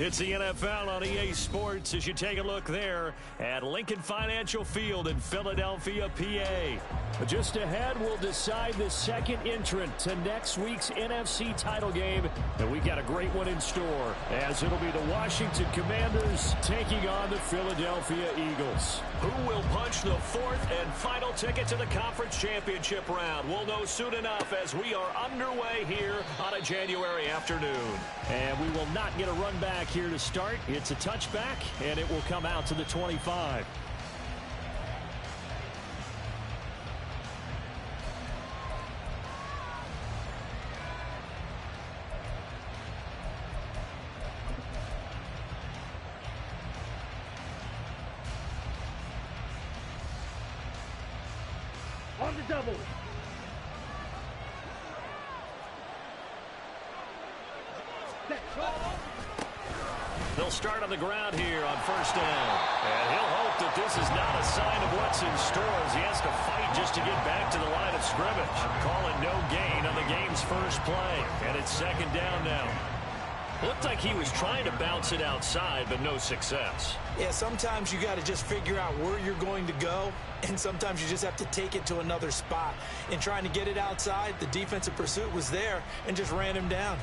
It's the NFL on EA Sports as you take a look there at Lincoln Financial Field in Philadelphia, PA. Just ahead, we'll decide the second entrant to next week's NFC title game. And we've got a great one in store, as it'll be the Washington Commanders taking on the Philadelphia Eagles. Who will punch the fourth and final ticket to the conference championship round? We'll know soon enough as we are underway here on a January afternoon. And we will not get a run back here to start. It's a touchback, and it will come out to the 25. On the double. They'll start on the ground here on first down. And he'll hope that this is not a sign of what's in store as he has to fight just to get back to the line of scrimmage. Calling no gain on the game's first play. And it's second down now. Looked like he was trying to bounce it outside, but no success. Yeah, sometimes you got to just figure out where you're going to go, and sometimes you just have to take it to another spot. In trying to get it outside, the defensive pursuit was there and just ran him down.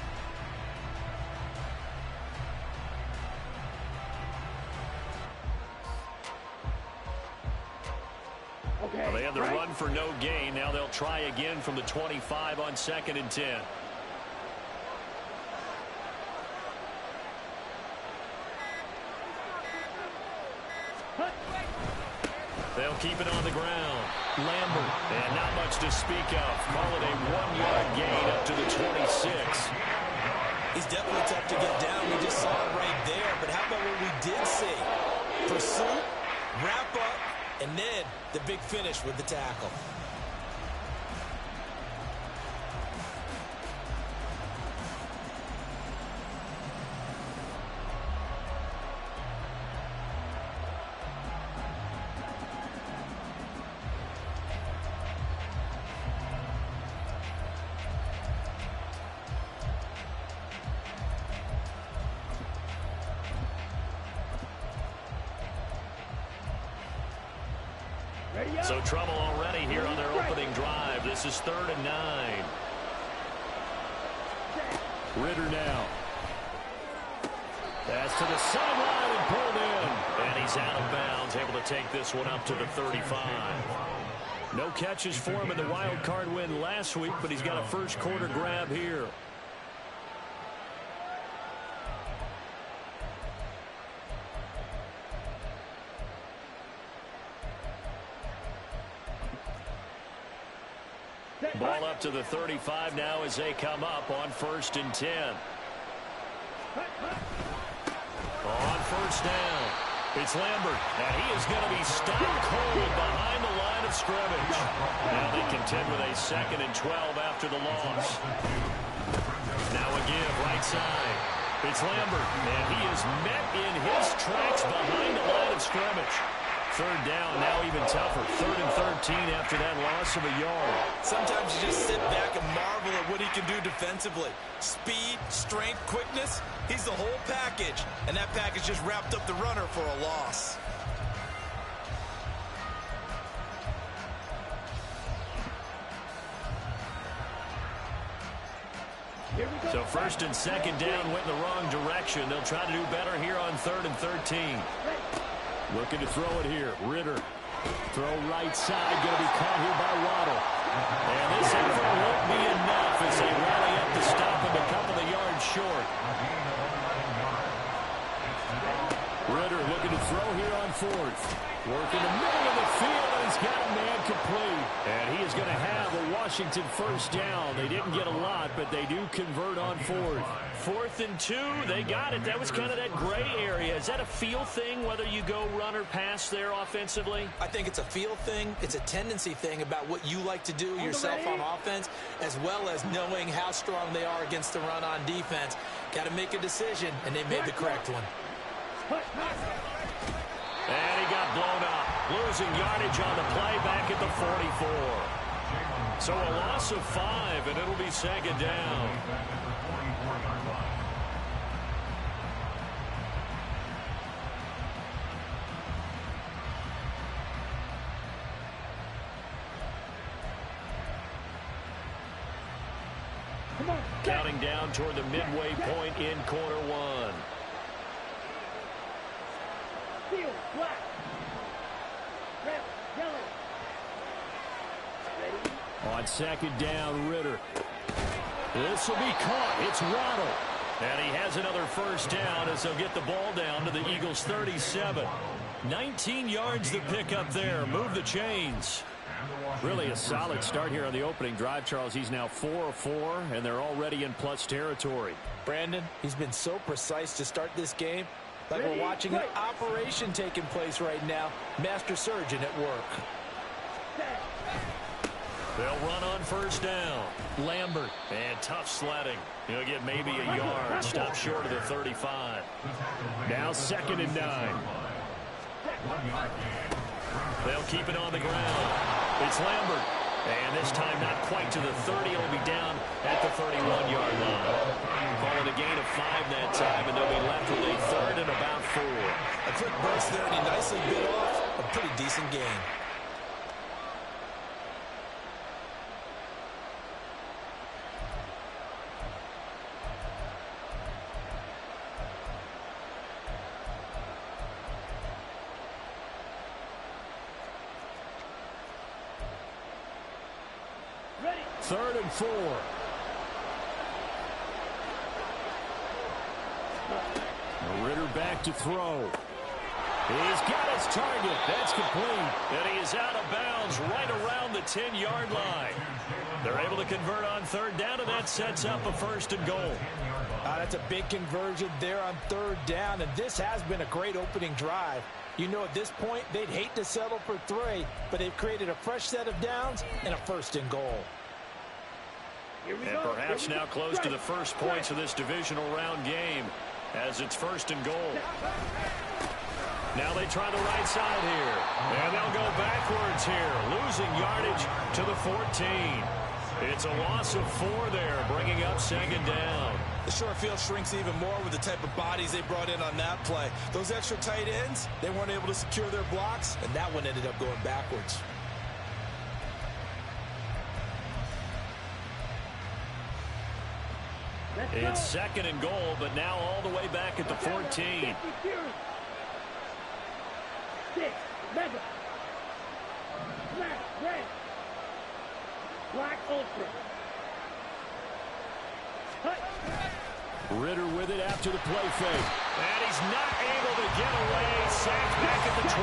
Well, they had the run for no gain. Now they'll try again from the 25 on 2nd and 10. They'll keep it on the ground. Lambert, and not much to speak of. Call it a 1-yard gain up to the 26. He's definitely tough to get down. We just saw it right there. But how about what we did see? Pursuit, wrap up, and then the big finish with the tackle. So trouble already here on their opening drive. This is 3rd and 9. Ritter now. Pass to the sideline and pulled in. And he's out of bounds, able to take this one up to the 35. No catches for him in the wild card win last week, but he's got a first quarter grab here. Ball up to the 35 now as they come up on 1st and 10. On first down, it's Lambert, and he is going to be stopped cold behind the line of scrimmage. Now they contend with a 2nd and 12 after the loss. Now a give right side. It's Lambert, and he is met in his tracks behind the line of scrimmage. 3rd down, now even tougher. 3rd and 13 after that loss of a yard. Sometimes you just sit back and marvel at what he can do defensively. Speed, strength, quickness, he's the whole package. And that package just wrapped up the runner for a loss. So 1st and 2nd down went in the wrong direction. They'll try to do better here on 3rd and 13. Looking to throw it here. Ritter. Throw right side. Going to be caught here by Waddle. And this effort won't be enough as they rally up to stop him a couple of yards short. Ritter looking to throw here on 4th. Working the middle of the field, and he's got a man complete. And he is going to have a Washington first down. They didn't get a lot, but they do convert on 4th. 4th and 2, they got it. That was kind of that gray area. Is that a feel thing, whether you go run or pass there offensively? I think it's a feel thing. It's a tendency thing about what you like to do yourself on offense, as well as knowing how strong they are against the run on defense. Got to make a decision, and they made the correct one. And he got blown up, losing yardage on the play back at the 44. So a loss of 5, and it'll be 2nd down. Counting down toward the midway point in quarter one. On second down, Ritter. This will be caught. It's Waddle. And he has another first down as they'll get the ball down to the Eagles' 37. 19 yards to pick up there. Move the chains. Really a solid start here on the opening drive, Charles. He's now 4 of 4, and they're already in plus territory. Brandon, he's been so precise to start this game. Like we're watching an operation taking place right now. Master surgeon at work. They'll run on first down. Lambert. And tough sledding. He'll get maybe a yard. Stop short of the 35. Now 2nd and 9. They'll keep it on the ground. It's Lambert. And this time not quite to the 30. It'll be down at the 31-yard line. Calling a gain of 5 that time, and they'll be left with a 3rd and about 4. A quick burst there, and he nicely bit off a pretty decent gain. Ready. 3rd and 4. Ritter back to throw. He's got his target. That's complete. And he is out of bounds right around the 10-yard line. They're able to convert on 3rd down, and that sets up a 1st and goal. That's a big conversion there on 3rd down, and this has been a great opening drive. You know, at this point, they'd hate to settle for 3, but they've created a fresh set of downs and a 1st and goal. And perhaps now close to the first points of this divisional round game, as it's 1st and goal. Now they try the right side here. And they'll go backwards here, losing yardage to the 14. It's a loss of 4 there, bringing up 2nd down. The short field shrinks even more with the type of bodies they brought in on that play. Those extra tight ends, they weren't able to secure their blocks, and that one ended up going backwards. It's 2nd and goal, but now all the way back at the 14. Ritter with it after the play fake. And he's not able to get away. Sacked back at the 22.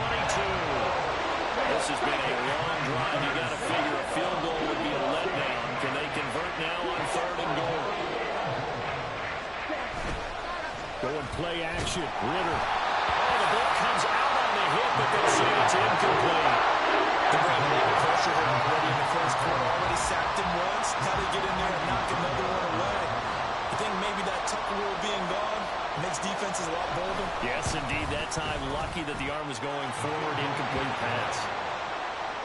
This has been a long drive. You got to figure a field goal would be a letdown. Can they convert now on 3rd and goal? Going play action. Ritter. Oh, the ball comes out on the hit, but they say it's incomplete. The right line pressure him already in the first quarter. Already sacked him once. How to get in there and knock another one away. I think maybe that Tucker rule being gone makes defenses a lot bolder. Yes, indeed. That time, lucky that the arm was going forward. Incomplete pass.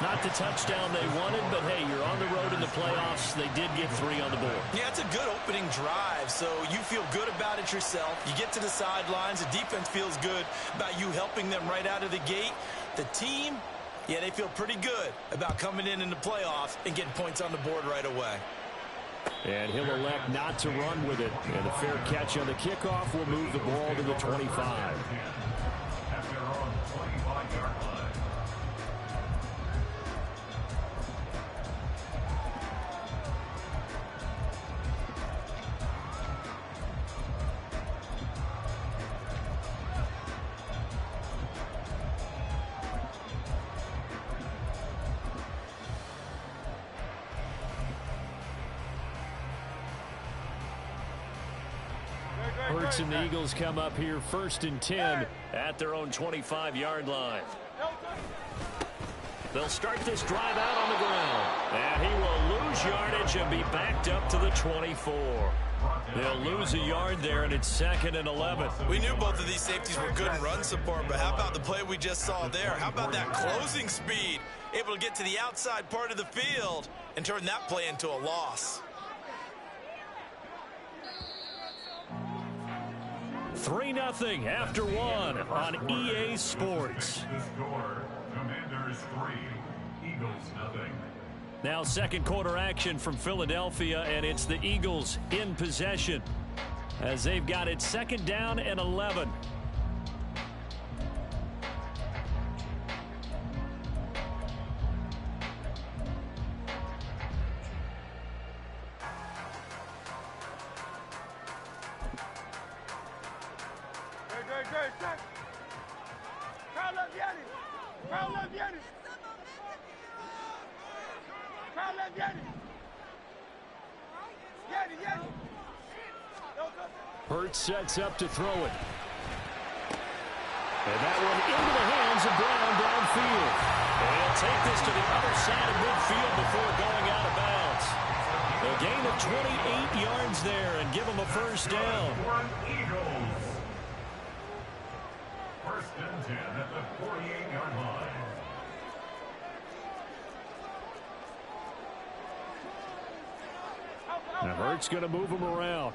Not the touchdown they wanted, but hey, you're on the road in the playoffs. They did get 3 on the board. Yeah, it's a good opening drive, so you feel good about it yourself. You get to the sidelines. The defense feels good about you helping them right out of the gate. The team, yeah, they feel pretty good about coming in the playoffs and getting points on the board right away. And he'll elect not to run with it. And a fair catch on the kickoff will move the ball to the 25. Hurts and the Eagles come up here 1st and 10 at their own 25-yard line. They'll start this drive out on the ground. And he will lose yardage and be backed up to the 24. They'll lose a yard there, and it's 2nd and 11. We knew both of these safeties were good in run support, but how about the play we just saw there? How about that closing speed? Able to get to the outside part of the field and turn that play into a loss. 3-0 after 1 on EA Sports. The score, Commanders 3, Eagles 0. Now second quarter action from Philadelphia, and it's the Eagles in possession as they've got it second down and 11. Hurts sets up to throw it. And that one into the hands of Brown downfield. And he'll take this to the other side of midfield before going out of bounds. A gain of 28 yards there and give him a first down. First and 10 at the 48-yard line. Now Hurts going to move him around.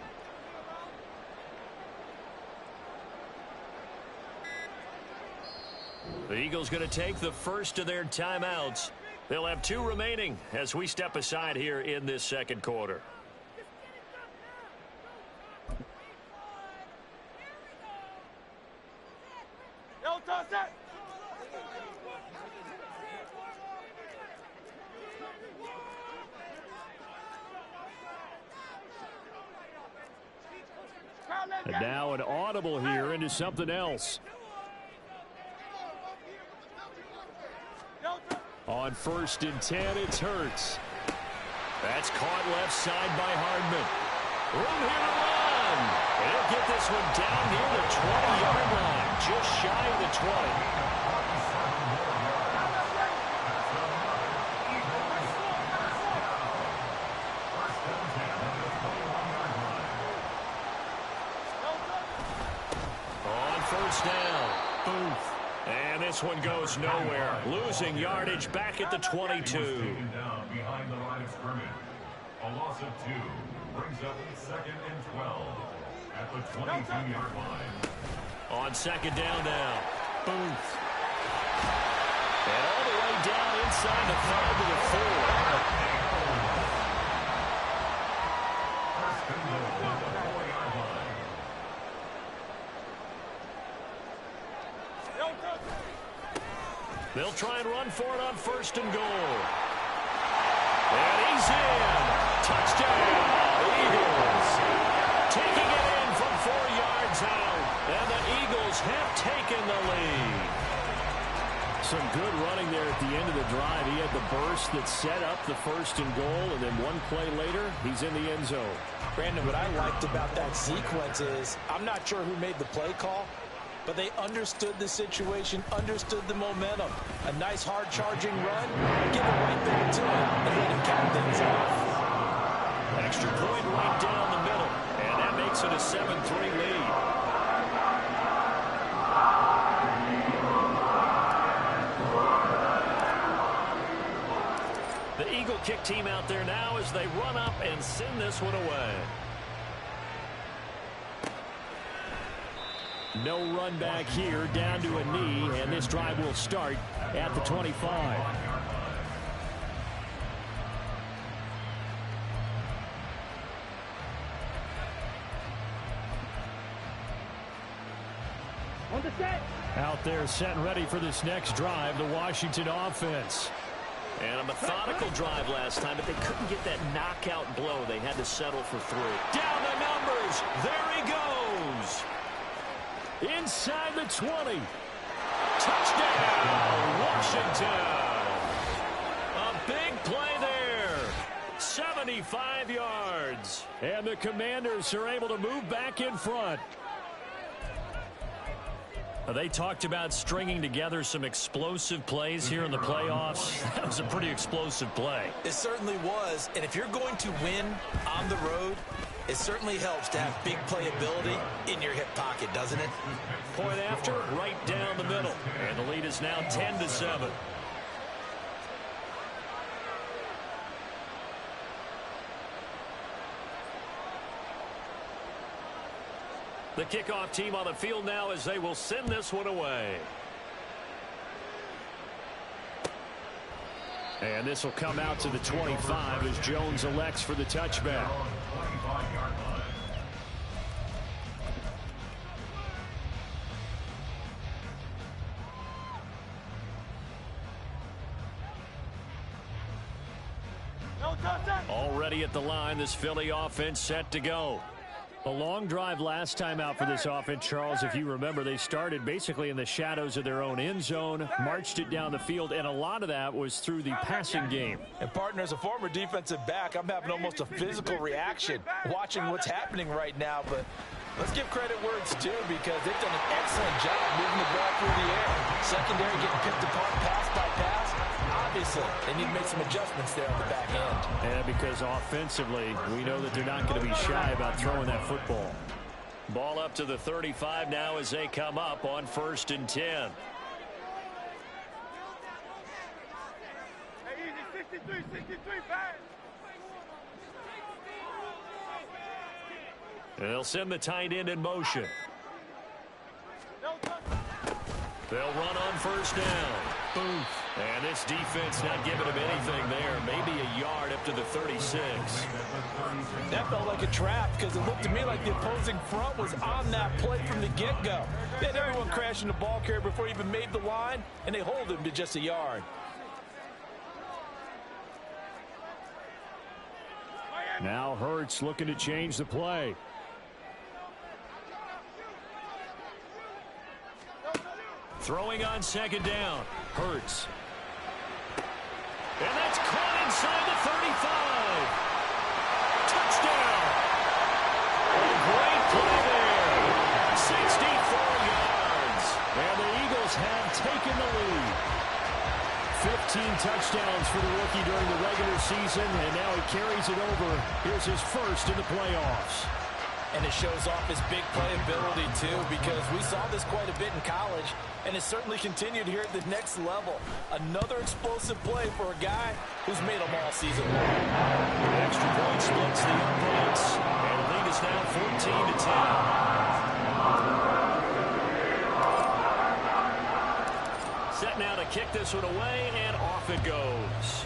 The Eagles going to take the first of their timeouts. They'll have 2 remaining as we step aside here in this second quarter. And now an audible here into something else. On first and 10, it's Hurts. That's caught left side by Hardman. Room here to run. And he'll get this one down near the 20-yard line, just shy of the 20. On first down, Booth. And this one goes nowhere. Losing yardage back at the 22. Taken down behind the line of scrimmage. A loss of 2 brings up second and 12 at the 22-yard line. On second down now, Booth. And all the way down inside the 5 to the 4. First and goal at the 4-yard line. They'll try and run for it on first and goal. And he's in. Touchdown, Eagles. Taking it in from 4 yards out. And the Eagles have taken the lead. Some good running there at the end of the drive. He had the burst that set up the first and goal, and then one play later, he's in the end zone. Brandon, what I liked about that sequence is I'm not sure who made the play call, but they understood the situation, understood the momentum. A nice hard-charging run, give it right back to him, and let him cap things off. Extra point right down the middle, and that makes it a 7-3 lead. The Eagle kick team out there now as they run up and send this one away. No run back here, down to a knee, and this drive will start at the 25. Out there set and ready for this next drive, the Washington offense. And a methodical drive last time, but they couldn't get that knockout blow. They had to settle for 3. Down the numbers. There he goes. Inside the 20. Touchdown, Washington. A big play there. 75 yards. And the Commanders are able to move back in front. They talked about stringing together some explosive plays here in the playoffs. That was a pretty explosive play. It certainly was. And if you're going to win on the road, it certainly helps to have big playability in your hip pocket, doesn't it? Point after, right down the middle. And the lead is now 10-7. The kickoff team on the field now as they will send this one away. And this will come out to the 25 as Jones elects for the touchback. Already at the line, this Philly offense set to go. A long drive last time out for this offense, Charles. If you remember, they started basically in the shadows of their own end zone, marched it down the field, and a lot of that was through the passing game. And, partner, as a former defensive back, I'm having almost a physical reaction watching what's happening right now. But let's give credit where it's due because they've done an excellent job moving the ball through the air. Secondary getting picked apart pass by pass. Obviously, they need to make some adjustments there on the back end. Yeah, because offensively, we know that they're not going to be shy about throwing that football. Ball up to the 35 now as they come up on 1st and 10. They'll send the tight end in motion. They'll run on 1st down. Boom. And this defense not giving him anything there. Maybe a yard up to the 36. That felt like a trap because it looked to me like the opposing front was on that play from the get-go. They had everyone crashing the ball carrier before he even made the line, and they hold him to just a yard. Now Hurts looking to change the play. Throwing on 2nd down. Hurts. And that's caught inside the 35. Touchdown. A great play there. 64 yards. And the Eagles have taken the lead. 15 touchdowns for the rookie during the regular season, and now he carries it over. Here's his first in the playoffs. And it shows off his big play ability, too, because we saw this quite a bit in college, and it's certainly continued here at the next level. Another explosive play for a guy who's made them all season long. The extra point splits the opponents, and the lead is now 14-10. Set now to kick this one away, and off it goes.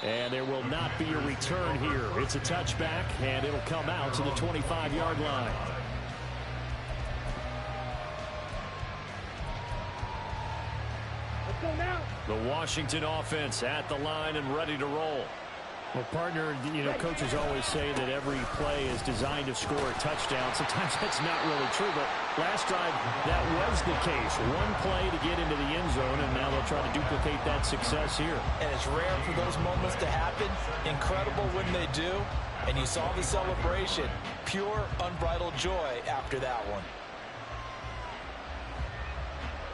And there will not be a return here. It's a touchback, and it'll come out to the 25-yard line. Let's go now. The Washington offense at the line and ready to roll. Well, partner, you know, coaches always say that every play is designed to score a touchdown. Sometimes that's not really true, but last drive, that was the case. One play to get into the end zone, and now they'll try to duplicate that success here. And it's rare for those moments to happen. Incredible when they do. And you saw the celebration. Pure, unbridled joy after that one.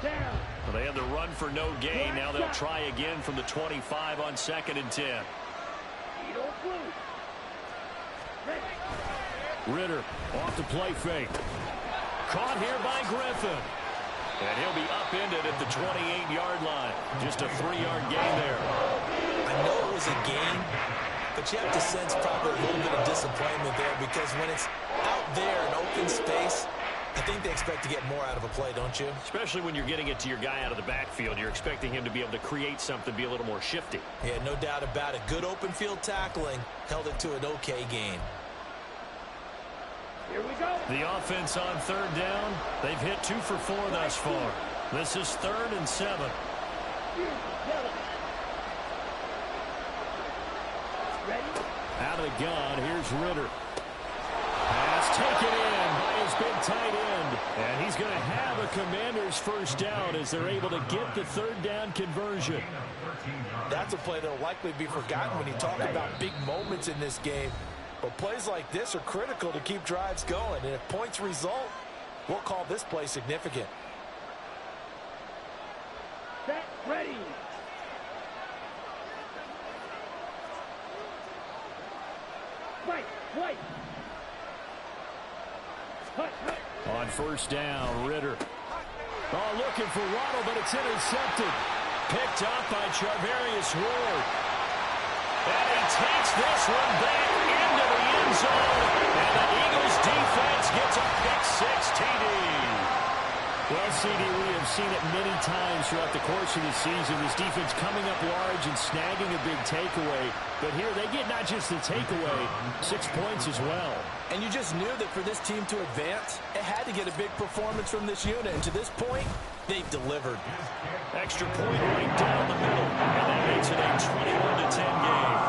Down. Well, they had the run for no gain. Now they'll try again from the 25 on 2nd and 10. Ritter off the play fake. Caught here by Griffin. And he'll be upended at the 28-yard line. Just a 3-yard gain there. I know it was a gain, but you have to sense probably a little bit of disappointment there because when it's out there in open space, I think they expect to get more out of a play, don't you? Especially when you're getting it to your guy out of the backfield. You're expecting him to be able to create something, be a little more shifty. Yeah, no doubt about it. Good open field tackling held it to an okay gain. Here we go. The offense on 3rd down. They've hit 2 for 4 thus far. This is 3rd and 7. Ready? Out of the gun, here's Ritter. Pass taken in by his big tight end. And he's going to have a Commander's first down as they're able to get the 3rd down conversion. That's a play that will likely be forgotten when you talk about big moments in this game. But plays like this are critical to keep drives going. And if points result, we'll call this play significant. Set, ready. Right. On 1st down, Ritter. Oh, looking for Waddle, but it's intercepted. Picked up by Charvarius Ward. And he takes this one back into the end zone. And the Eagles defense gets a pick-6 TD. Well, CD, we have we've seen it many times throughout the course of the season. This defense coming up large and snagging a big takeaway. But here they get not just the takeaway, 6 points as well. And you just knew that for this team to advance, it had to get a big performance from this unit. And to this point, they've delivered. Extra point right down the middle. And that makes it a 21-10 game.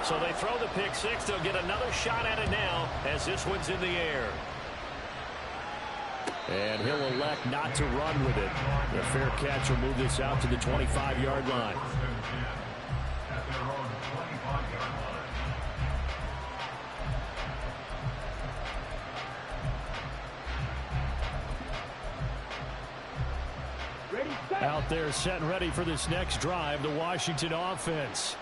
So they throw the pick six. They'll get another shot at it now as this one's in the air. And he'll elect not to run with it. The fair catch will move this out to the 25-yard line. Out there set and ready for this next drive, the Washington offense.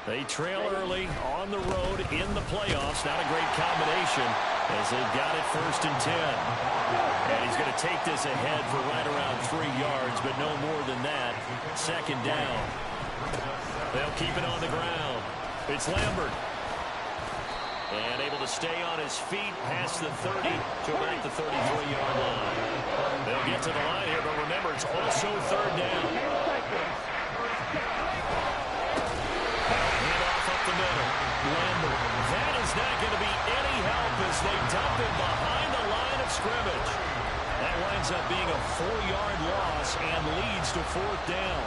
They trail early on the road in the playoffs. Not a great combination as they've got it 1st and 10. And he's going to take this ahead for right around 3 yards, but no more than that. 2nd down. They'll keep it on the ground. It's Lambert. And able to stay on his feet past the 30 to about the 33-yard line. They'll get to the line here, but remember, it's also 3rd down. Handoff up the middle. Lambert. That is not going to be any help as they dump him behind the line of scrimmage. That winds up being a 4-yard loss and leads to 4th down.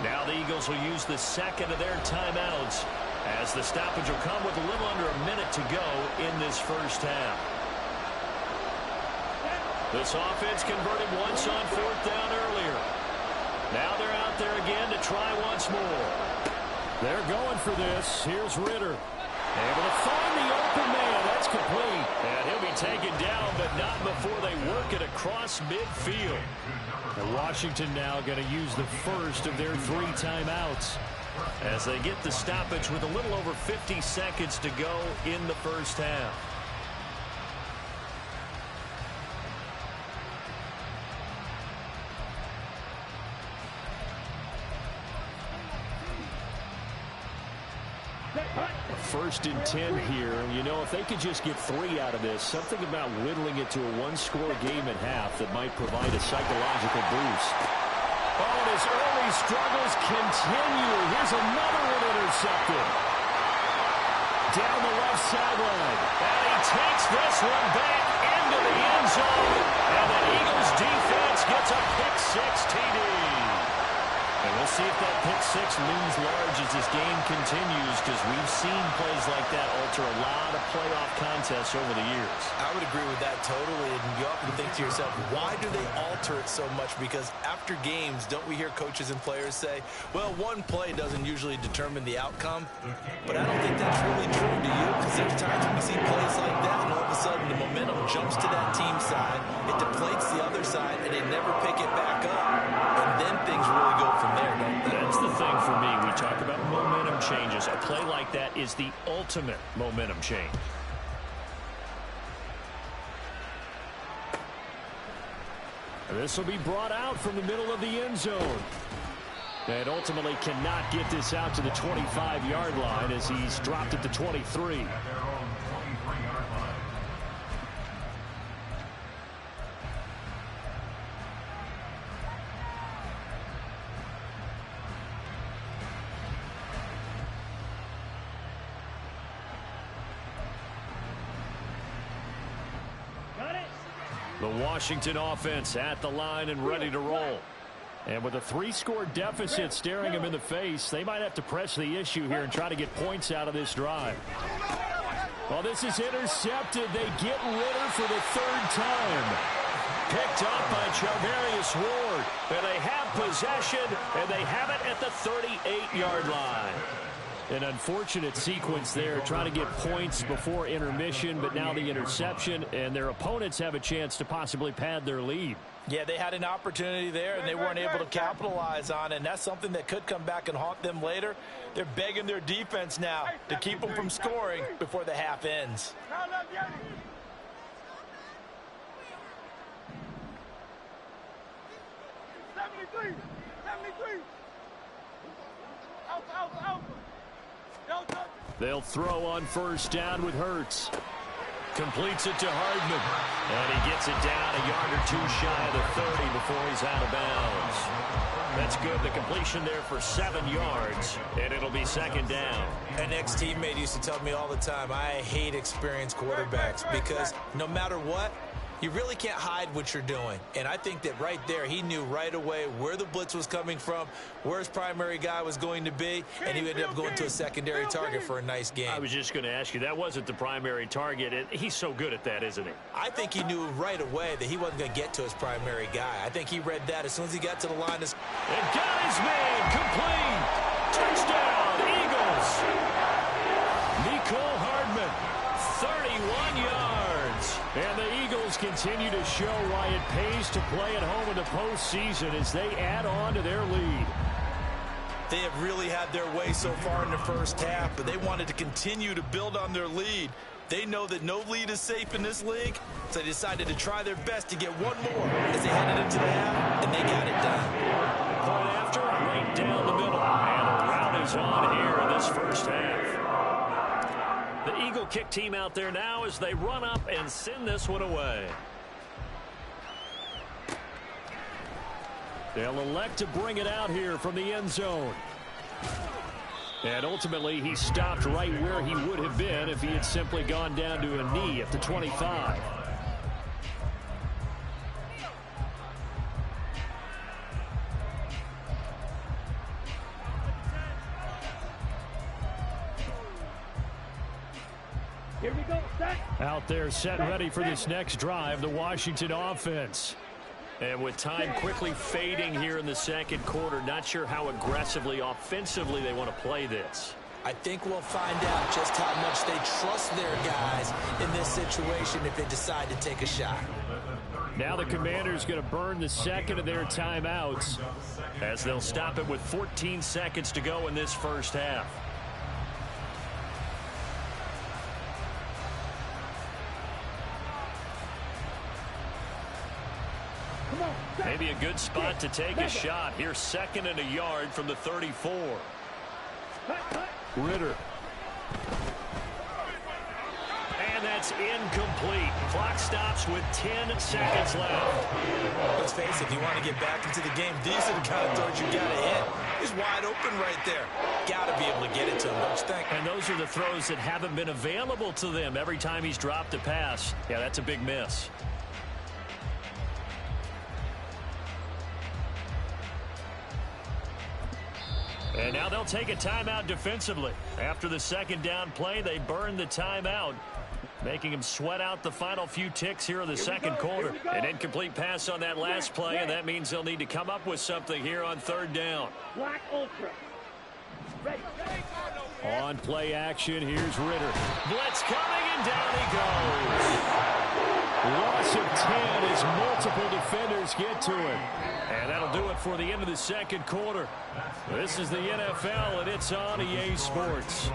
Now the Eagles will use the 2nd of their timeouts as the stoppage will come with a little under a minute to go in this 1st half. This offense converted once on 4th down earlier. Now they're out there again to try once more. They're going for this. Here's Ritter. Able to find the open man. That's complete. And he'll be taken down, but not before they work it across midfield. And Washington now going to use the 1st of their 3 timeouts as they get the stoppage with a little over 50 seconds to go in the 1st half. First and 10 here. You know, if they could just get 3 out of this, something about whittling it to a 1-score game at half that might provide a psychological boost. Oh, and his early struggles continue. Here's another one intercepted. Down the left sideline. And he takes this one back into the end zone. And the Eagles defense gets a pick-6 TD. And we'll see if that pick-6 looms large as this game continues, because we've seen plays like that alter a lot of playoff contests over the years. I would agree with that totally. And you often think to yourself, why do they alter it so much? Because after games, don't we hear coaches and players say, well, one play doesn't usually determine the outcome. But I don't think that's really true, do you? Because there's times when we see plays like that, and all of a sudden the momentum jumps to that team side, it deflates the other side, and they never pick it back up. And then things really go from there, don't they? That's the thing for me. We talk about momentum changes. A play like that is the ultimate momentum change. This will be brought out from the middle of the end zone. And ultimately cannot get this out to the 25-yard line as he's dropped at the 23. The Washington offense at the line and ready to roll. And with a 3-score deficit staring them in the face, they might have to press the issue here and try to get points out of this drive. Well, this is intercepted. They get Ritter for the 3rd time. Picked up by Charvarius Ward. And they have possession, and they have it at the 38-yard line. An unfortunate sequence there, trying to get points before intermission, but now the interception, and their opponents have a chance to possibly pad their lead. Yeah, they had an opportunity there, and they weren't able to capitalize on it, and that's something that could come back and haunt them later. They're begging their defense now to keep them from scoring before the half ends. 73. Out. They'll throw on first down with Hurts. Completes it to Hardman. And he gets it down a yard or two shy of the 30 before he's out of bounds. That's good. The completion there for 7 yards. And it'll be second down. An ex-teammate used to tell me all the time, I hate experienced quarterbacks because no matter what, you really can't hide what you're doing. And I think that right there, he knew right away where the blitz was coming from, where his primary guy was going to be, and he ended up going to a secondary target for a nice game. I was just going to ask you, that wasn't the primary target. He's so good at that, isn't he? I think he knew right away that he wasn't going to get to his primary guy. I think he read that as soon as he got to the line. And got his man complete. Touchdown, Eagles. Nicole Hardman, 31 yards. And the Eagles continue to show why it pays to play at home in the postseason as they add on to their lead. They have really had their way so far in the first half, but they wanted to continue to build on their lead. They know that no lead is safe in this league, so they decided to try their best to get one more as they headed into the half, and they got it done. Point after, right down the middle. And the route is on here in this first half. The Eagle kick team out there now as they run up and send this one away. They'll elect to bring it out here from the end zone. And ultimately, he stopped right where he would have been if he had simply gone down to a knee at the 25. Here we go. Set. Out there set ready for this next drive, the Washington offense. And with time quickly fading here in the second quarter, not sure how aggressively, offensively they want to play this. I think we'll find out just how much they trust their guys in this situation if they decide to take a shot. Now the Commanders going to burn the second of their timeouts as they'll stop it with 14 seconds to go in this first half. Maybe a good spot to take a shot. Here's second and a yard from the 34. Ritter. And that's incomplete. Clock stops with 10 seconds left. Let's face it, if you want to get back into the game, these are the kind of throws you got to hit. He's wide open right there. Got to be able to get it to him, don't you think? And those are the throws that haven't been available to them every time he's dropped a pass. Yeah, that's a big miss. And now they'll take a timeout defensively. After the second down play, they burn the timeout, making them sweat out the final few ticks here in the second quarter. An incomplete pass on that last play, and that means they'll need to come up with something here on third down. Black Ultra. Ready. On play action, here's Ritter. Blitz coming, and down he goes. Loss of 10 as multiple defenders get to it. And that'll do it for the end of the second quarter. This is the NFL, and it's on EA Sports.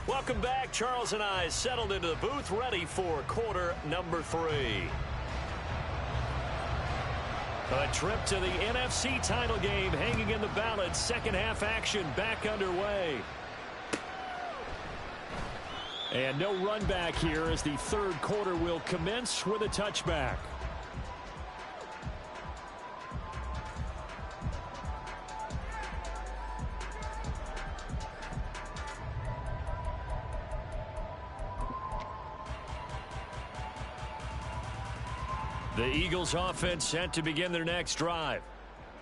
Welcome back. Charles and I settled into the booth, ready for quarter number 3. A trip to the NFC title game hanging in the balance. Second half action back underway. And no run back here as the third quarter will commence with a touchback. The Eagles offense set to begin their next drive.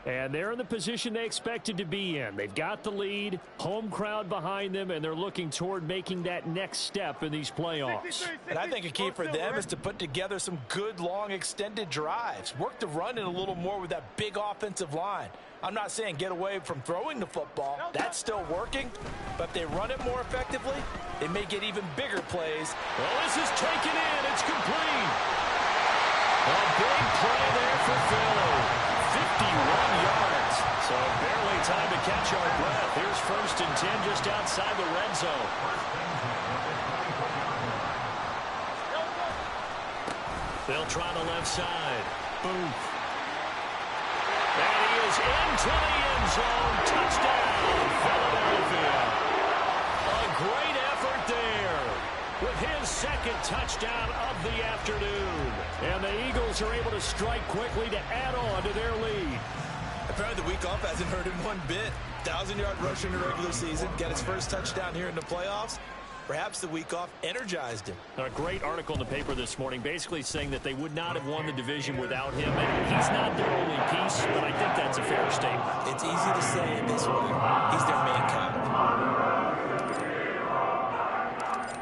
And they're in the position they expected to be in. They've got the lead, home crowd behind them, and they're looking toward making that next step in these playoffs. And I think a key for them is to put together some good, long, extended drives. Work the run in a little more with that big offensive line. I'm not saying get away from throwing the football. That's still working. But if they run it more effectively, they may get even bigger plays. Well, this is taken in. It's complete. A big play there for Philly. 51 yards. So barely time to catch our breath. Here's 1st and 10 just outside the red zone. They'll try the left side. Boom. And he is into the end zone. Touchdown, Philadelphia. A great effort there with his 2nd touchdown of the afternoon. And the Eagles are able to strike quickly to add on to their lead. Apparently the week off hasn't hurt him one bit. 1,000-yard rush in the regular season. Got his first touchdown here in the playoffs. Perhaps the week off energized him. A great article in the paper this morning basically saying that they would not have won the division without him. And he's not their only piece, but I think that's a fair statement. It's easy to say it this way. He's their main guy.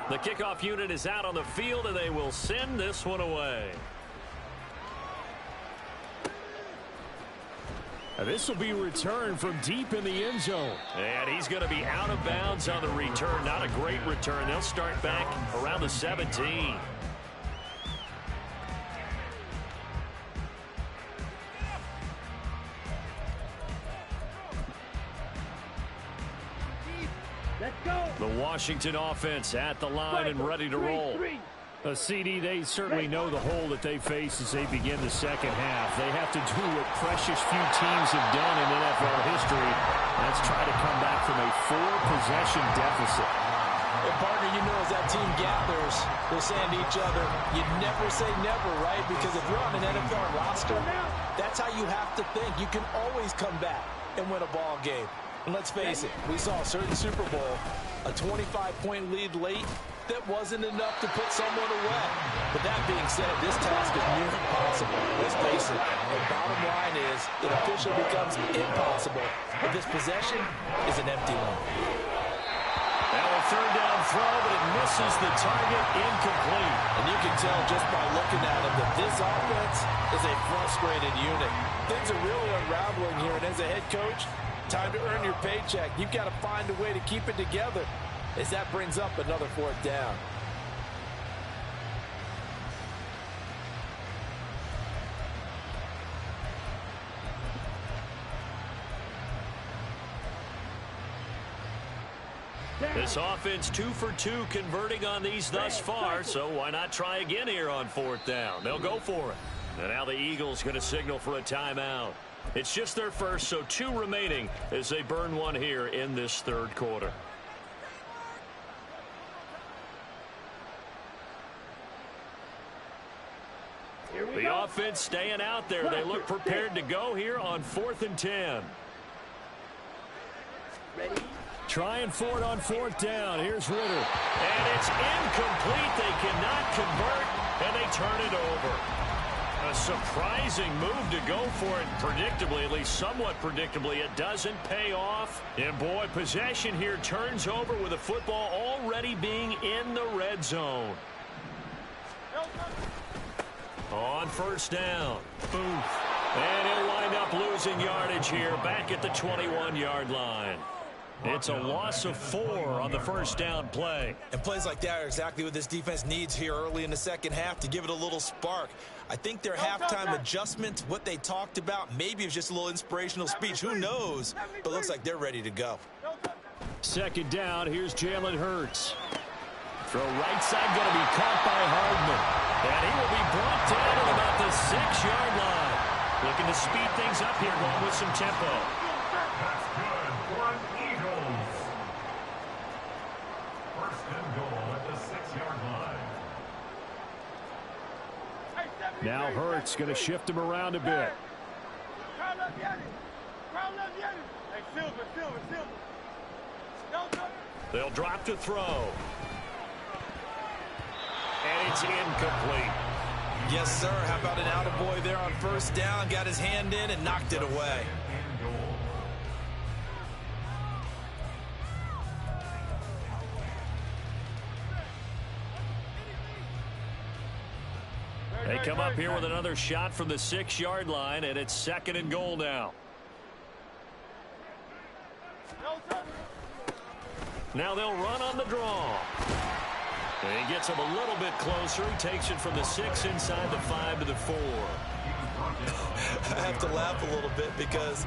The kickoff unit is out on the field, and they will send this one away. This will be returned from deep in the end zone. And he's going to be out of bounds on the return. Not a great return. They'll start back around the 17. Let's go. The Washington offense at the line and ready to roll. A CD, they certainly know the hole that they face as they begin the second half. They have to do what precious few teams have done in NFL history. That's try to come back from a 4-possession deficit. And partner, you know, as that team gathers, they're saying to each other, you never say never, right? Because if you're on an NFL roster, that's how you have to think. You can always come back and win a ball game. And let's face it, we saw a certain Super Bowl, a 25-point lead late, that wasn't enough to put someone away. But that being said, this task is nearly impossible. Let's face it, the bottom line is it officially becomes impossible if this possession is an empty one. Now a 3rd down throw, but it misses the target, incomplete. And you can tell just by looking at him that this offense is a frustrated unit. Things are really unraveling here, and as a head coach, time to earn your paycheck. You've got to find a way to keep it together as that brings up another 4th down. This offense 2 for 2 converting on these thus far, so why not try again here on 4th down? They'll go for it. And now the Eagles going to signal for a timeout. It's just their first, so 2 remaining as they burn one here in this 3rd quarter. The offense staying out there. They look prepared to go here on 4th and 10. Ready? Trying for it on 4th down. Here's Ritter. And it's incomplete. They cannot convert, and they turn it over. A surprising move to go for it predictably, at least somewhat predictably. It doesn't pay off. And, boy, possession here turns over with the football already being in the red zone. On 1st down. Boom. And he'll wind up losing yardage here back at the 21-yard line. It's a loss of 4 on the 1st down play. And plays like that are exactly what this defense needs here early in the second half to give it a little spark. I think their halftime adjustment, what they talked about, maybe it was just a little inspirational speech. Who knows? But it looks like they're ready to go. 2nd down, here's Jalen Hurts. Throw right side going to be caught by Hardman. And he will be brought down at about the 6-yard line. Looking to speed things up here, going with some tempo. That's good for an Eagles. 1st and goal at the 6-yard line. Now Hurts going to shift him around a bit. They'll drop to throw. And it's incomplete. Yes, sir. How about an attaboy there on first down? Got his hand in and knocked it away. They come up here with another shot from the 6-yard line, and it's 2nd and goal now. Now they'll run on the draw. And he gets him a little bit closer. He takes it from the 6 inside the 5 to the 4. I have to laugh a little bit because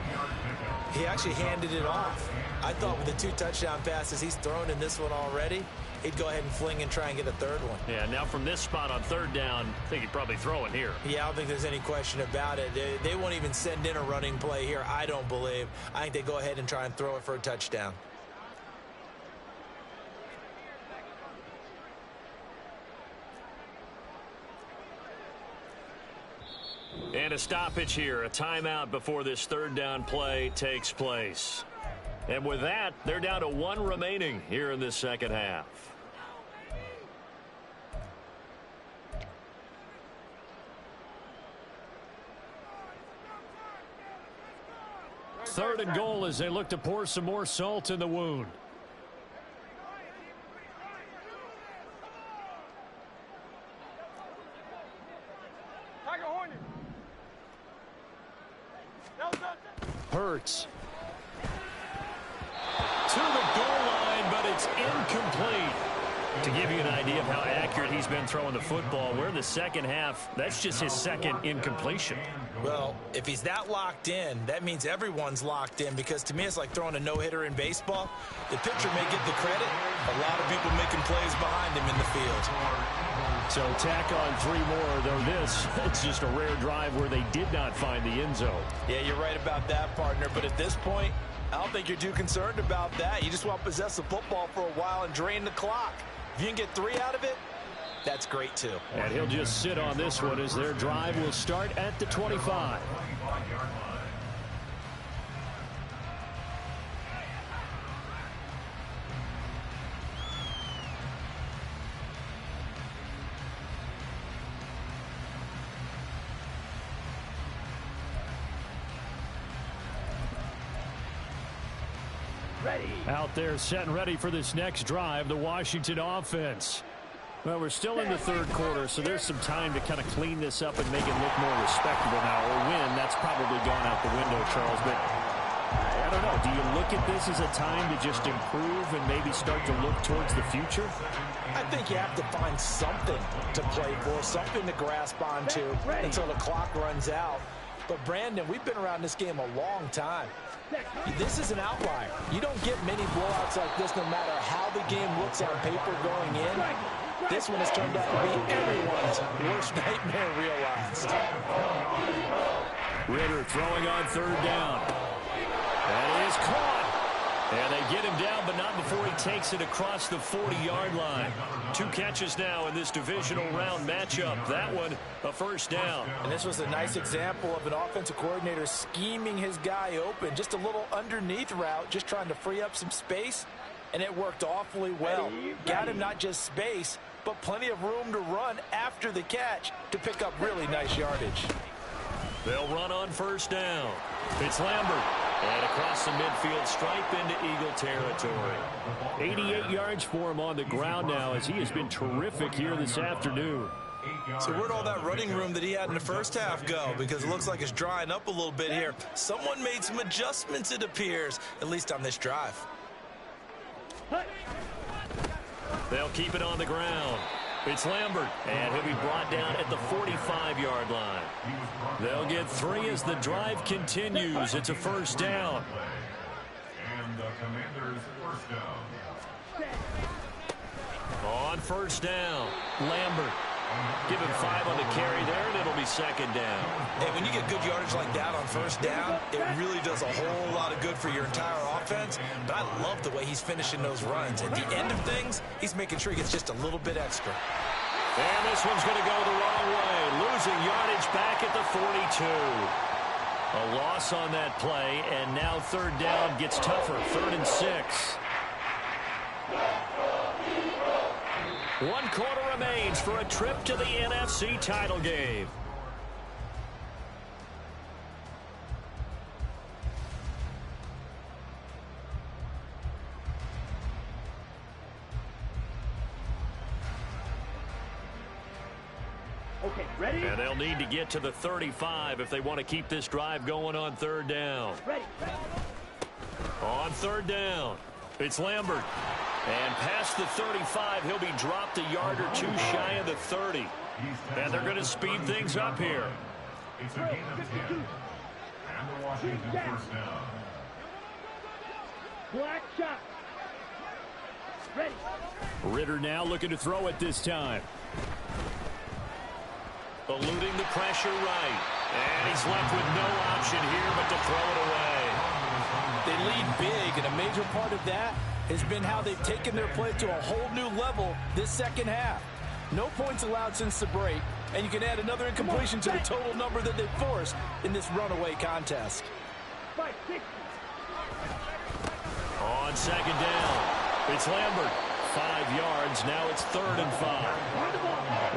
he actually handed it off. I thought with the 2 touchdown passes he's thrown in this one already, he'd go ahead and fling and try and get a 3rd one. Yeah, now from this spot on 3rd down, I think he'd probably throw it here. Yeah, I don't think there's any question about it. They won't even send in a running play here, I don't believe. I think they go ahead and try and throw it for a touchdown. And a stoppage here, a timeout before this 3rd down play takes place. And with that, they're down to 1 remaining here in this second half. 3rd and goal as they look to pour some more salt in the wound. Hurts. To the goal line, but it's incomplete. To give you an idea of how accurate he's been throwing the football, we're in the second half. That's just his 2nd incompletion. Well, if he's that locked in, that means everyone's locked in, because to me it's like throwing a no-hitter in baseball. The pitcher may get the credit. A lot of people making plays behind him in the field. So tack on 3 more, though this, it's just a rare drive where they did not find the end zone. Yeah, you're right about that, partner. But at this point, I don't think you're too concerned about that. You just want to possess the football for a while and drain the clock. If you can get 3 out of it, that's great too. And he'll just sit on this one as their drive will start at the 25. Out there set and ready for this next drive, the Washington offense. Well, we're still in the 3rd quarter, so there's some time to kind of clean this up and make it look more respectable now. Or win, that's probably gone out the window, Charles. But I don't know. Do you look at this as a time to just improve and maybe start to look towards the future? I think you have to find something to play for, something to grasp onto until the clock runs out. But, Brandon, we've been around this game a long time. This is an outlier. You don't get many blowouts like this no matter how the game looks on paper going in. This one has turned out to be everyone's worst nightmare realized. Ritter throwing on 3rd down. That is caught. And they get him down, but not before he takes it across the 40-yard line. 2 catches now in this divisional round matchup. That one, a 1st down. And this was a nice example of an offensive coordinator scheming his guy open. Just a little underneath route, just trying to free up some space. And it worked awfully well. Got him not just space, but plenty of room to run after the catch to pick up really nice yardage. They'll run on 1st down. It's Lambert. And across the midfield stripe into Eagle territory. 88 yards for him on the ground now as he has been terrific here this afternoon. So where'd all that running room that he had in the first half go? Because it looks like it's drying up a little bit here. Someone made some adjustments, it appears, at least on this drive. They'll keep it on the ground. It's Lambert, and he'll be brought down at the 45-yard line. They'll get 3 as the drive continues. It's a 1st down. And the Commanders' 1st down. On 1st down, Lambert. Give him 5 on the carry there, and it'll be 2nd down. Hey, when you get good yardage like that on 1st down, it really does a whole lot of good for your entire offense. But I love the way he's finishing those runs. At the end of things, he's making sure he gets just a little bit extra. And this one's going to go the wrong way. Losing yardage back at the 42. A loss on that play, and now 3rd down gets tougher. 3rd and 6. 1 quarter remains for a trip to the NFC title game. Okay, ready? And they'll need to get to the 35 if they want to keep this drive going on 3rd down. Ready. On 3rd down, it's Lambert. And past the 35, he'll be dropped a yard or 2 shy of the 30. And they're going to speed things up here. It's a gain of 10. And the Washington first down. Black shot. Ready. Ritter now looking to throw it this time. Eluding the pressure right. And he's left with no option here but to throw it away. They lead big, and a major part of that has been how they've taken their play to a whole new level this second half. No points allowed since the break, and you can add another incompletion to the total number that they've forced in this runaway contest. 560. On 2nd down, it's Lambert. 5 yards, now it's 3rd and 5.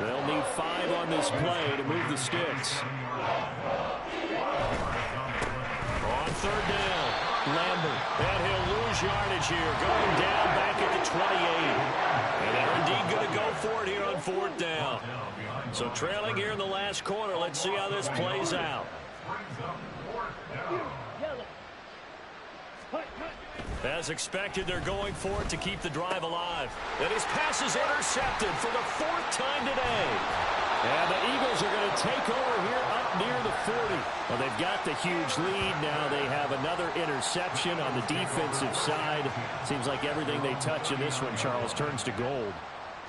They'll need 5 on this play to move the sticks. On 3rd down, Lambert, and he'll lose yardage here, going down back at the 28. And they're indeed going to go for it here on 4th down. So trailing here in the last quarter, let's see how this plays out. Yellow. Cut. As expected, they're going for it to keep the drive alive. And his pass is intercepted for the 4th time today. And the Eagles are going to take over here up near the 40. Well, they've got the huge lead. Now they have another interception on the defensive side. Seems like everything they touch in this one, Charles, turns to gold.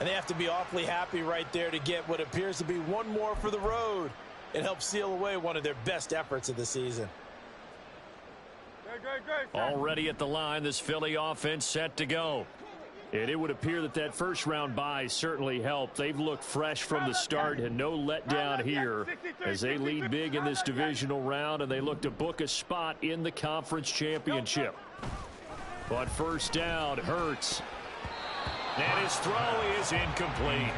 And they have to be awfully happy right there to get what appears to be one more for the road. It helps seal away one of their best efforts of the season. Already at the line, this Philly offense set to go. And it would appear that that first-round bye certainly helped. They've looked fresh from the start and no letdown here as they lead big in this divisional round, and they look to book a spot in the conference championship. But 1st down, Hurts. And his throw is incomplete.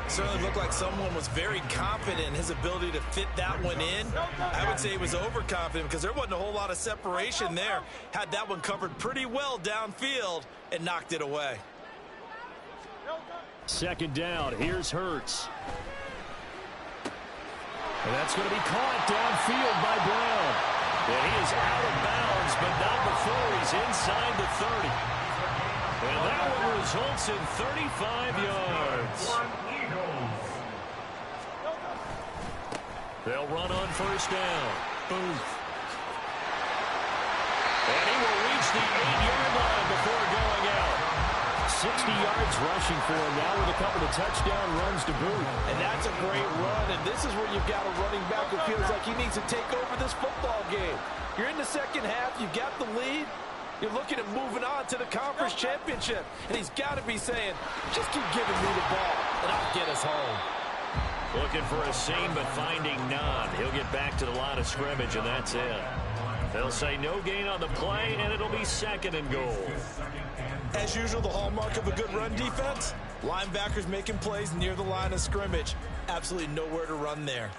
Certainly looked like someone was very confident in his ability to fit that one in. I would say he was overconfident because there wasn't a whole lot of separation there. Had that one covered pretty well downfield and knocked it away. 2nd down, here's Hurts. And that's going to be caught downfield by Brown. And he is out of bounds, but not before he's inside the 30. And that one results in 35 yards. They'll run on 1st down. Booth. And he will reach the 8-yard line before going out. 60 yards rushing for him now with a couple of touchdown runs to boot. And that's a great run, and this is where you've got a running back who feels like he needs to take over this football game. You're in the second half, you've got the lead. You're looking at moving on to the conference championship. And he's got to be saying, just keep giving me the ball, and I'll get us home. Looking for a seam, but finding none. He'll get back to the line of scrimmage, and that's it. They'll say no gain on the play, and it'll be 2nd and goal. As usual, the hallmark of a good run defense, linebackers making plays near the line of scrimmage. Absolutely nowhere to run there.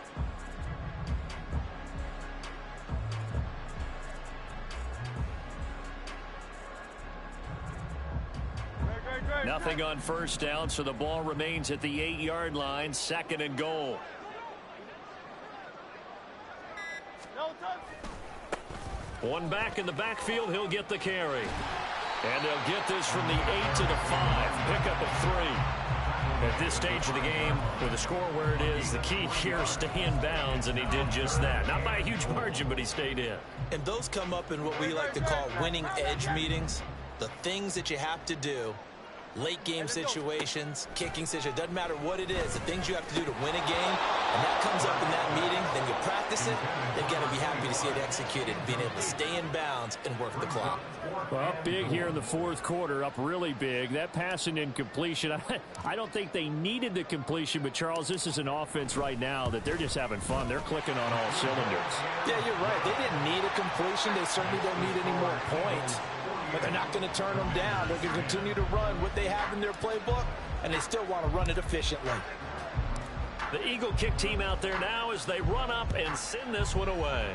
Nothing on 1st down, so the ball remains at the 8-yard line, 2nd and goal. One back in the backfield, he'll get the carry. And they'll get this from the 8 to the 5. Pick up a 3. At this stage of the game, with the score where it is, the key here is stay in bounds, and he did just that. Not by a huge margin, but he stayed in. And those come up in what we like to call winning edge meetings. The things that you have to do. Late game situations, kicking situations, doesn't matter what it is, the things you have to do to win a game, and that comes up in that meeting, then you practice it, then you got to be happy to see it executed, being able to stay in bounds and work the clock. Well, up big here in the 4th quarter, up really big. That passing incompletion, I don't think they needed the completion, but Charles, this is an offense right now that they're just having fun. They're clicking on all cylinders. Yeah, you're right. They didn't need a completion. They certainly don't need any more points. But they're not going to turn them down. They're going to continue to run what they have in their playbook and they still want to run it efficiently. The Eagle kick team out there now as they run up and send this one away.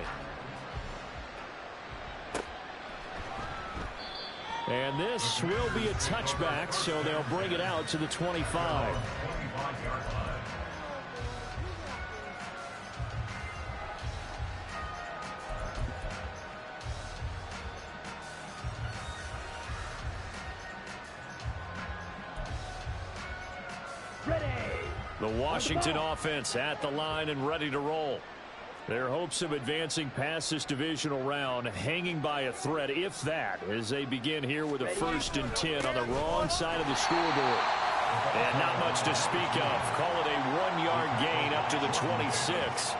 And this will be a touchback, so they'll bring it out to the 25. The Washington offense at the line and ready to roll. Their hopes of advancing past this divisional round hanging by a thread, if that, as they begin here with a 1st and 10 on the wrong side of the scoreboard. And not much to speak of. Call it a 1-yard gain up to the 26.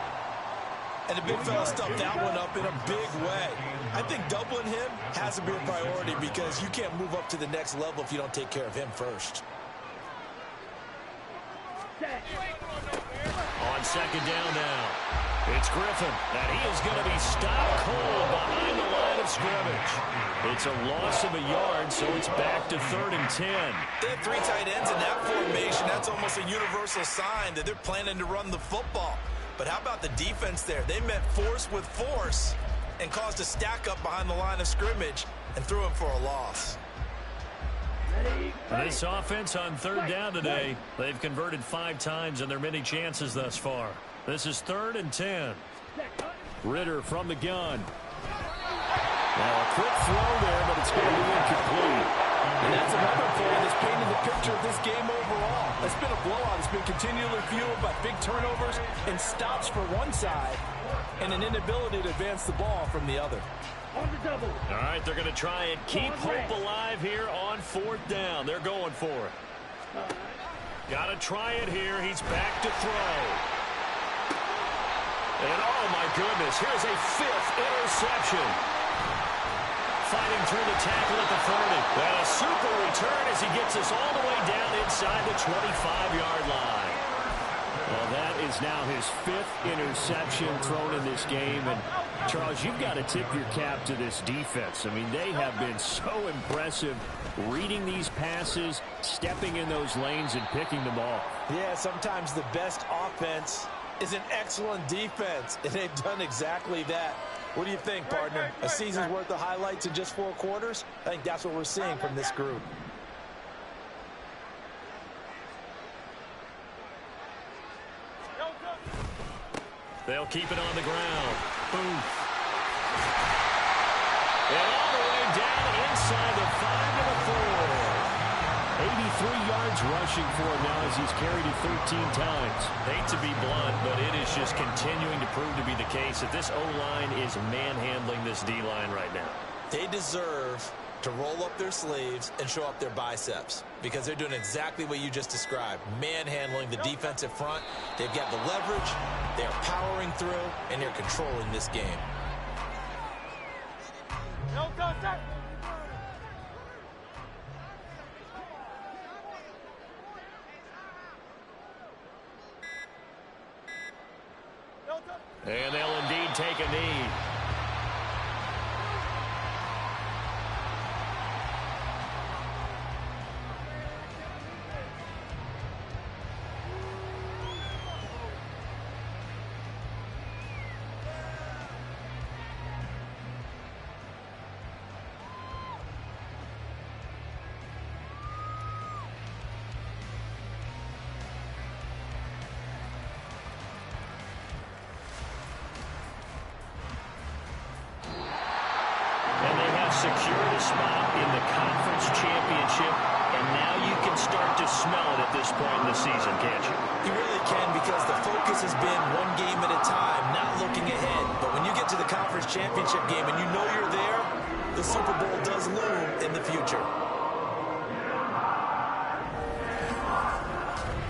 And the big fella stuffed that one up in a big way. I think doubling him has to be a priority because you can't move up to the next level if you don't take care of him first. On 2nd down now, it's Griffin, and he is going to be stopped cold behind the line of scrimmage. It's a loss of a yard, so it's back to 3rd and 10. They have 3 tight ends in that formation. That's almost a universal sign that they're planning to run the football. But how about the defense there? They met force with force and caused a stack up behind the line of scrimmage and threw him for a loss. This offense on 3rd down today, they've converted 5 times in their many chances thus far. This is 3rd and 10. Ritter from the gun. Now a quick throw there, but it's going to be incomplete. And that's another play that's painted the picture of this game overall. It's been a blowout. It's been continually fueled by big turnovers and stops for one side and an inability to advance the ball from the other. All right, they're going to try and keep hope alive here on 4th down. They're going for it. Got to try it here. He's back to throw. And oh my goodness, here's a 5th interception. Fighting through the tackle at the 30. And a super return as he gets us all the way down inside the 25-yard line. Well, that is now his 5th interception thrown in this game. And, Charles, you've got to tip your cap to this defense. I mean, they have been so impressive reading these passes, stepping in those lanes, and picking them off. Yeah, sometimes the best offense is an excellent defense, and they've done exactly that. What do you think, partner? A season's worth of highlights in just 4 quarters? I think that's what we're seeing from this group. They'll keep it on the ground. Boom. And all the way down inside the 5 to the 4. 83 yards rushing for him now as he's carried it 13 times. Hate to be blunt, but it is just continuing to prove to be the case that this O-line is manhandling this D-line right now. They deserve to roll up their sleeves and show up their biceps because they're doing exactly what you just described, manhandling the defensive front. They've got the leverage, they're powering through, and they're controlling this game. And they'll indeed take a knee. Secured a spot in the conference championship, and now you can start to smell it at this point in the season, can't you? You really can, because the focus has been one game at a time, not looking ahead. But when you get to the conference championship game and you know you're there, the Super Bowl does loom in the future.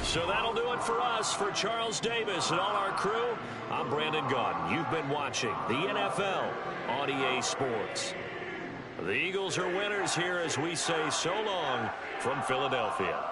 So that'll do it for us. For Charles Davis and all our crew, I'm Brandon Gaudin. You've been watching the NFL on EA Sports. The Eagles are winners here as we say so long from Philadelphia.